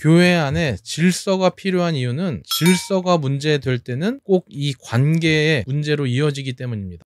교회 안에 질서가 필요한 이유는 질서가 문제될 때는 꼭 이 관계의 문제로 이어지기 때문입니다.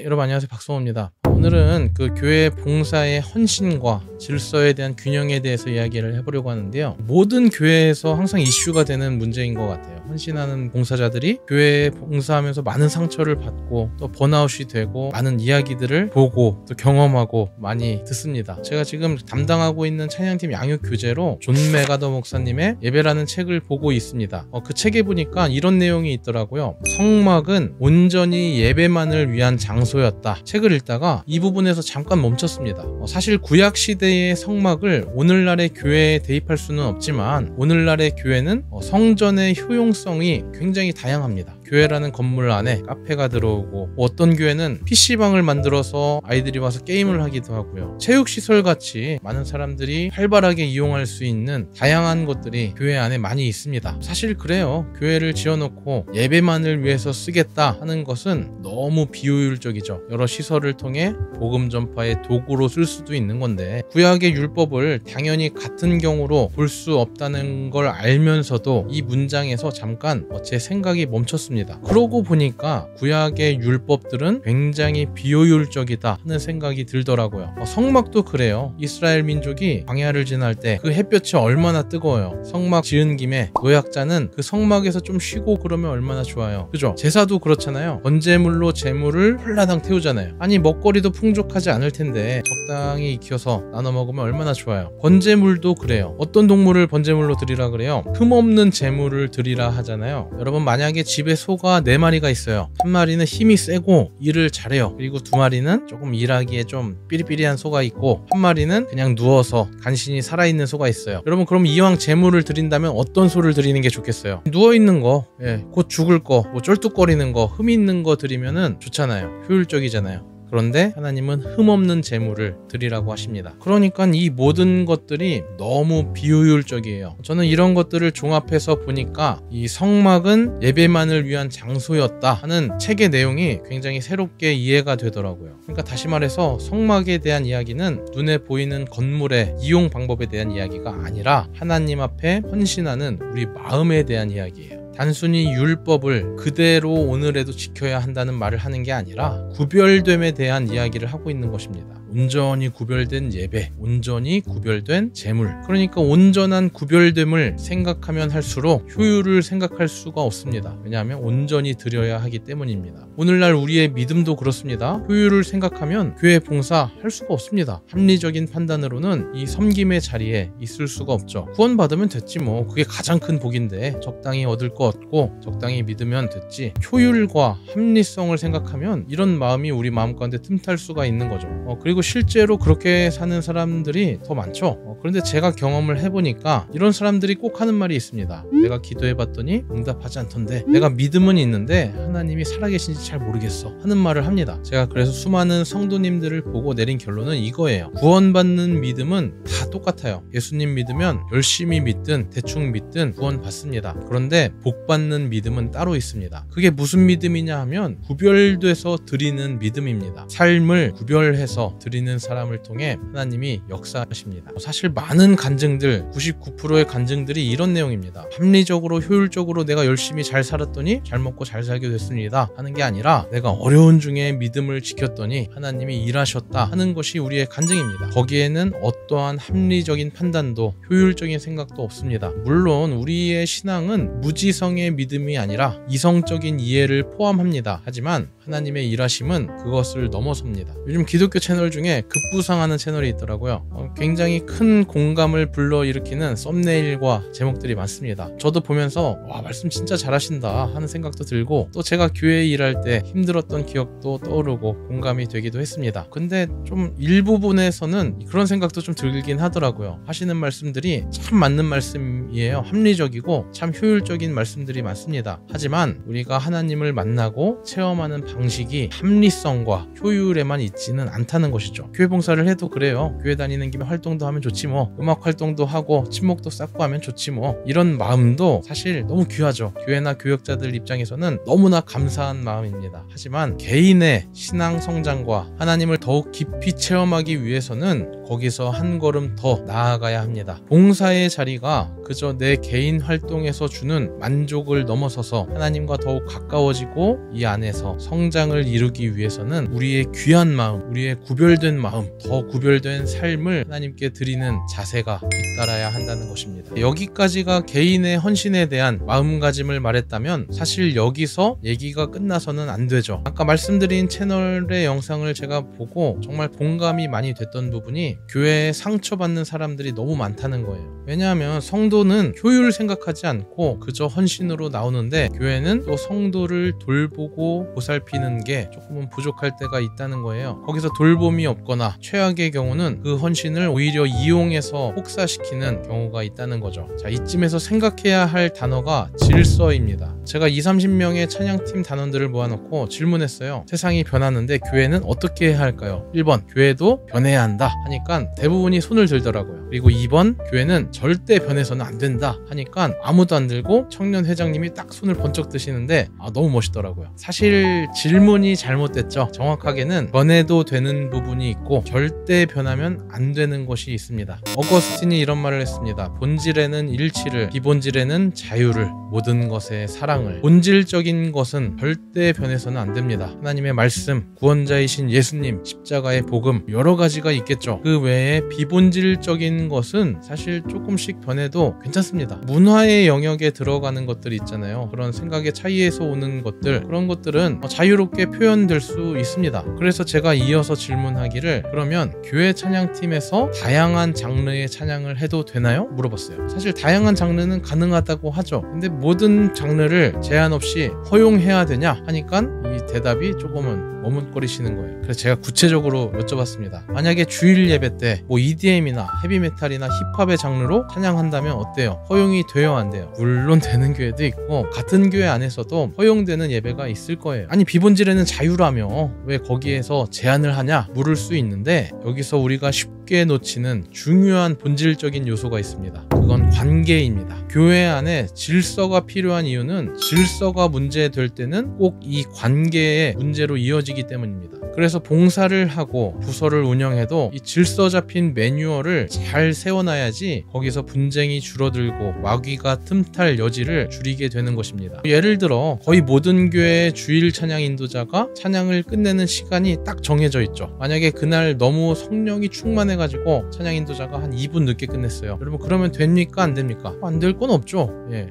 여러분 안녕하세요, 박성호입니다. 오늘은 그 교회 봉사의 헌신과 질서에 대한 균형에 대해서 이야기를 해보려고 하는데요. 모든 교회에서 항상 이슈가 되는 문제인 것 같아요. 헌신하는 봉사자들이 교회에 봉사하면서 많은 상처를 받고 또 번아웃이 되고 많은 이야기들을 보고 또 경험하고 많이 듣습니다. 제가 지금 담당하고 있는 찬양팀 양육 교재로 존 메가더 목사님의 예배라는 책을 보고 있습니다. 그 책에 보니까 이런 내용이 있더라고요. 성막은 온전히 예배만을 위한 장소였다. 책을 읽다가 이 부분에서 잠깐 멈췄습니다. 사실 구약 시대의 성막을 오늘날의 교회에 대입할 수는 없지만 오늘날의 교회는 성전의 효용성이 굉장히 다양합니다. 교회라는 건물 안에 카페가 들어오고 어떤 교회는 PC방을 만들어서 아이들이 와서 게임을 하기도 하고요. 체육시설 같이 많은 사람들이 활발하게 이용할 수 있는 다양한 것들이 교회 안에 많이 있습니다. 사실 그래요. 교회를 지어놓고 예배만을 위해서 쓰겠다 하는 것은 너무 비효율적이죠. 여러 시설을 통해 복음 전파의 도구로 쓸 수도 있는 건데 구약의 율법을 당연히 같은 경우로 볼 수 없다는 걸 알면서도 이 문장에서 잠깐 제 생각이 멈췄습니다. 그러고 보니까 구약의 율법들은 굉장히 비효율적이다 하는 생각이 들더라고요. 성막도 그래요. 이스라엘 민족이 광야를 지날 때 그 햇볕이 얼마나 뜨거워요. 성막 지은 김에 노약자는 그 성막에서 좀 쉬고 그러면 얼마나 좋아요. 그죠? 제사도 그렇잖아요. 번제물로 제물을 홀라당 태우잖아요. 아니 먹거리도 풍족하지 않을 텐데 적당히 익혀서 나눠 먹으면 얼마나 좋아요. 번제물도 그래요. 어떤 동물을 번제물로 드리라 그래요? 흠없는 제물을 드리라 하잖아요. 여러분 만약에 집에 소가 4마리가 있어요. 한 마리는 힘이 세고 일을 잘해요. 그리고 2마리는 조금 일하기에 좀 삐리삐리한 소가 있고 한 마리는 그냥 누워서 간신히 살아있는 소가 있어요. 여러분 그럼 이왕 제물을 드린다면 어떤 소를 드리는 게 좋겠어요? 누워있는 거, 곧 죽을 거, 뭐 쩔뚝거리는 거, 흠 있는 거 드리면은 좋잖아요. 효율적이잖아요. 그런데 하나님은 흠없는 제물을 드리라고 하십니다. 그러니까 이 모든 것들이 너무 비효율적이에요. 저는 이런 것들을 종합해서 보니까 이 성막은 예배만을 위한 장소였다 하는 책의 내용이 굉장히 새롭게 이해가 되더라고요. 그러니까 다시 말해서 성막에 대한 이야기는 눈에 보이는 건물의 이용 방법에 대한 이야기가 아니라 하나님 앞에 헌신하는 우리 마음에 대한 이야기예요. 단순히 율법을 그대로 오늘에도 지켜야 한다는 말을 하는 게 아니라 구별됨에 대한 이야기를 하고 있는 것입니다. 온전히 구별된 예배, 온전히 구별된 제물. 그러니까 온전한 구별됨을 생각하면 할수록 효율을 생각할 수가 없습니다. 왜냐하면 온전히 드려야 하기 때문입니다. 오늘날 우리의 믿음도 그렇습니다. 효율을 생각하면 교회 봉사 할 수가 없습니다. 합리적인 판단으로는 이 섬김의 자리에 있을 수가 없죠. 구원받으면 됐지 뭐. 그게 가장 큰 복인데 적당히 얻을 거 얻고 적당히 믿으면 됐지. 효율과 합리성을 생각하면 이런 마음이 우리 마음 가운데 틈탈 수가 있는 거죠. 그리고 실제로 그렇게 사는 사람들이 더 많죠. 그런데 제가 경험을 해보니까 이런 사람들이 꼭 하는 말이 있습니다. 내가 기도해봤더니 응답하지 않던데, 내가 믿음은 있는데 하나님이 살아계신지 잘 모르겠어 하는 말을 합니다. 제가 그래서 수많은 성도님들을 보고 내린 결론은 이거예요. 구원받는 믿음은 다 똑같아요. 예수님 믿으면 열심히 믿든 대충 믿든 구원받습니다. 그런데 복받는 믿음은 따로 있습니다. 그게 무슨 믿음이냐 하면 구별돼서 드리는 믿음입니다. 삶을 구별해서 드리는 사람을 통해 하나님이 역사하십니다. 사실 많은 간증들, 99%의 간증들이 이런 내용입니다. 합리적으로 효율적으로 내가 열심히 잘 살았더니 잘 먹고 잘 살게 됐습니다 하는 게 아니라 내가 어려운 중에 믿음을 지켰더니 하나님이 일하셨다 하는 것이 우리의 간증입니다. 거기에는 어떠한 합리적인 판단도 효율적인 생각도 없습니다. 물론 우리의 신앙은 무지성의 믿음이 아니라 이성적인 이해를 포함합니다. 하지만 하나님의 일하심은 그것을 넘어섭니다. 요즘 기독교 채널 중에 급부상하는 채널이 있더라고요. 굉장히 큰 공감을 불러일으키는 썸네일과 제목들이 많습니다. 저도 보면서 와, 말씀 진짜 잘하신다 하는 생각도 들고 또 제가 교회 일할 때 힘들었던 기억도 떠오르고 공감이 되기도 했습니다. 근데 좀 일부분에서는 그런 생각도 좀 들긴 하더라고요. 하시는 말씀들이 참 맞는 말씀이에요. 합리적이고 참 효율적인 말씀들이 많습니다. 하지만 우리가 하나님을 만나고 체험하는 방식이 합리성과 효율에만 있지는 않다는 것이죠. 교회 봉사를 해도 그래요. 교회 다니는 김에 활동도 하면 좋지 뭐. 음악 활동도 하고 친목도 쌓고 하면 좋지 뭐. 이런 마음도 사실 너무 귀하죠. 교회나 교역자들 입장에서는 너무나 감사한 마음입니다. 하지만 개인의 신앙 성장과 하나님을 더욱 깊이 체험하기 위해서는 거기서 한 걸음 더 나아가야 합니다. 봉사의 자리가 그저 내 개인 활동에서 주는 만족을 넘어서서 하나님과 더욱 가까워지고 이 안에서 성장을 이루기 위해서는 우리의 귀한 마음, 우리의 구별된 마음, 더 구별된 삶을 하나님께 드리는 자세가 뒤따라야 한다는 것입니다. 여기까지가 개인의 헌신에 대한 마음가짐을 말했다면 사실 여기서 얘기가 끝나서는 안 되죠. 아까 말씀드린 채널의 영상을 제가 보고 정말 공감이 많이 됐던 부분이 교회에 상처받는 사람들이 너무 많다는 거예요. 왜냐하면 성도는 효율 생각하지 않고 그저 헌신으로 나오는데 교회는 또 성도를 돌보고 보살피는 게 조금은 부족할 때가 있다는 거예요. 거기서 돌봄이 없거나 최악의 경우는 그 헌신을 오히려 이용해서 혹사시키는 경우가 있다는 거죠. 자, 이쯤에서 생각해야 할 단어가 질서입니다. 제가 20-30명의 찬양팀 단원들을 모아놓고 질문했어요. 세상이 변하는데 교회는 어떻게 해야 할까요? 1번, 교회도 변해야 한다 하니까 대부분이 손을 들더라고요. 그리고 2번, 교회는 절대 변해서는 안 된다 하니까 아무도 안 들고 청년 회장님이 딱 손을 번쩍 드시는데 너무 멋있더라고요. 사실 질문이 잘못됐죠. 정확하게는 변해도 되는 부분이 있고 절대 변하면 안 되는 것이 있습니다. 어거스틴이 이런 말을 했습니다. 본질에는 일치를, 비본질에는 자유를, 모든 것에 사랑을. 본질적인 것은 절대 변해서는 안 됩니다. 하나님의 말씀, 구원자이신 예수님, 십자가의 복음, 여러 가지가 있겠죠. 그 외에 비본질적인 것은 사실 조금씩 변해도 괜찮습니다. 문화의 영역에 들어가는 것들이 있잖아요. 그런 생각의 차이에서 오는 것들, 그런 것들은 자유롭게 표현될 수 있습니다. 그래서 제가 이어서 질문하기를, 그러면 교회 찬양팀에서 다양한 장르의 찬양을 해도 되나요? 물어봤어요. 사실 다양한 장르는 가능하다고 하죠. 근데 모든 장르를 제한 없이 허용해야 되냐 하니까 이 대답이 조금은 머뭇거리시는 거예요. 그래서 제가 구체적으로 여쭤봤습니다. 만약에 주일 예배 때 뭐 EDM이나 헤비메탈이나 힙합의 장르로 찬양한다면 어때요? 허용이 돼요, 안 돼요? 물론 되는 교회도 있고 같은 교회 안에서도 허용되는 예배가 있을 거예요. 아니, 비본질에는 자유라며 왜 거기에서 제한을 하냐 물을 수 있는데, 여기서 우리가 쉽게 놓치는 중요한 본질적인 요소가 있습니다. 그건 관계입니다. 교회 안에 질서가 필요한 이유는 질서가 문제될 때는 꼭 이 관계의 문제로 이어지기 때문입니다. 그래서 봉사를 하고 부서를 운영해도 이 질서 잡힌 매뉴얼을 잘 세워놔야지 거기서 분쟁이 줄어들고 마귀가 틈탈 여지를 줄이게 되는 것입니다. 예를 들어 거의 모든 교회의 주일 찬양 인도자가 찬양을 끝내는 시간이 딱 정해져 있죠. 만약에 그날 너무 성령이 충만해가지고 찬양 인도자가 한 2분 늦게 끝냈어요. 여러분, 그러면 됩니까? 안 됩니까? 안 될 건 없죠.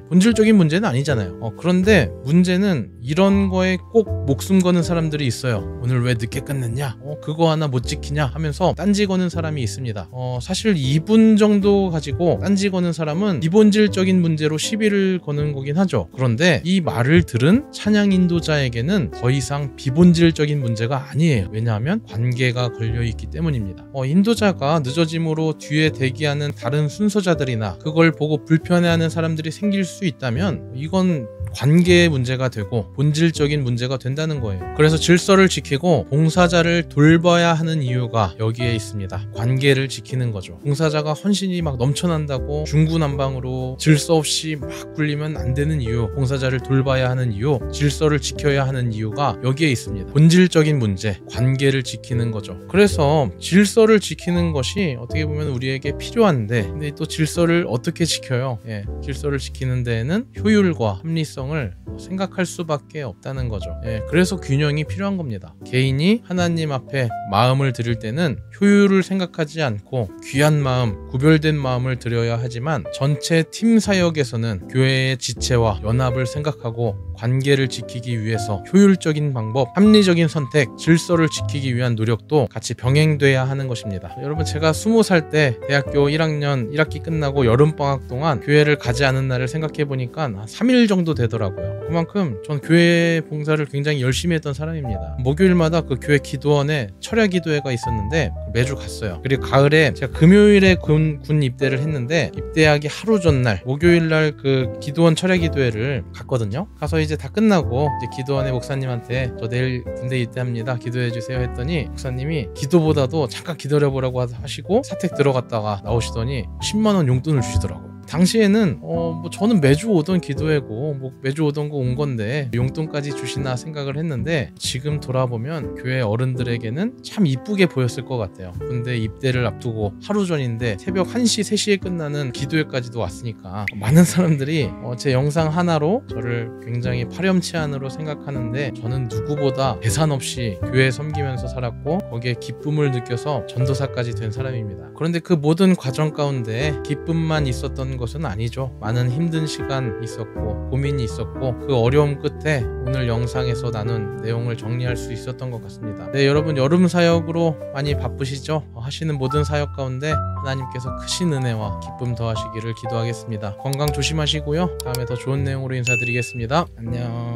본질적인 문제는 아니잖아요. 그런데 문제는 이런 거에 꼭 목숨 거는 사람들이 있어요. 오늘 왜 늦게 끝냈냐? 그거 하나 못 지키냐? 하면서 딴지 거는 사람이 있습니다. 사실 2분 정도 가지고 딴지 거는 사람은 비본질적인 문제로 시비를 거는 거긴 하죠. 그런데 이 말을 들은 찬양 인도자에게는 더 이상 비본질적인 문제가 아니에요. 왜냐하면 관계가 걸려있기 때문입니다. 인도자가 늦어짐으로 뒤에 대기하는 다른 순서자들이나 그걸 보고 불편해하는 사람들이 생길 수 있다면 이건 관계의 문제가 되고 본질적인 문제가 된다는 거예요. 그래서 질서를 지키고 봉사자를 돌봐야 하는 이유가 여기에 있습니다. 관계를 지키는 거죠. 봉사자가 헌신이 막 넘쳐난다고 중구난방으로 질서 없이 막 굴리면 안 되는 이유, 봉사자를 돌봐야 하는 이유, 질서를 지켜야 하는 이유가 여기에 있습니다. 본질적인 문제, 관계를 지키는 거죠. 그래서 질서를 지키는 것이 어떻게 보면 우리에게 필요한데, 근데 또 질서를 어떻게 지켜요? 질서를 지키는 데에는 효율과 합리성을 생각할 수밖에 없다는 거죠. 그래서 균형이 필요한 겁니다. 개인이 하나님 앞에 마음을 드릴 때는 효율을 생각하지 않고 귀한 마음, 구별된 마음을 드려야 하지만 전체 팀 사역에서는 교회의 지체와 연합을 생각하고 관계를 지키기 위해서 효율적인 방법, 합리적인 선택, 질서를 지키기 위한 노력도 같이 병행돼야 하는 것입니다. 여러분, 제가 20살 때 대학교 1학년 1학기 끝나고 여름방학 동안 교회를 가지 않은 날을 생각해 보니까 한 3일 정도 되더라고요. 그만큼 전 교회 봉사를 굉장히 열심히 했던 사람입니다. 목요일마다 그 교회 기도원에 철야 기도회가 있었는데 매주 갔어요. 그리고 가을에 제가 금요일에 군 입대를 했는데 입대하기 하루 전날 목요일날 그 기도원 철야 기도회를 갔거든요. 가서 이제 다 끝나고 이제 기도원의 목사님한테 저 내일 군대 입대합니다, 기도해 주세요 했더니 목사님이 기도보다도 잠깐 기다려보라고 하시고 사택 들어갔다가 나오시더니 10만 원 용돈을 주시더라고요. 당시에는 뭐 저는 매주 오던 기도회고 뭐 매주 오던 거 온 건데 용돈까지 주시나 생각을 했는데, 지금 돌아보면 교회 어른들에게는 참 이쁘게 보였을 것 같아요. 근데 입대를 앞두고 하루 전인데 새벽 1시, 3시에 끝나는 기도회까지도 왔으니까 많은 사람들이 제 영상 하나로 저를 굉장히 파렴치한으로 생각하는데, 저는 누구보다 계산 없이 교회 섬기면서 살았고 거기에 기쁨을 느껴서 전도사까지 된 사람입니다. 그런데 그 모든 과정 가운데 기쁨만 있었던 것은 아니죠. 많은 힘든 시간 있었고 고민이 있었고, 그 어려움 끝에 오늘 영상에서 나눈 내용을 정리할 수 있었던 것 같습니다. 네, 여러분 여름 사역으로 많이 바쁘시죠? 하시는 모든 사역 가운데 하나님께서 크신 은혜와 기쁨 더하시기를 기도하겠습니다. 건강 조심하시고요. 다음에 더 좋은 내용으로 인사드리겠습니다. 안녕.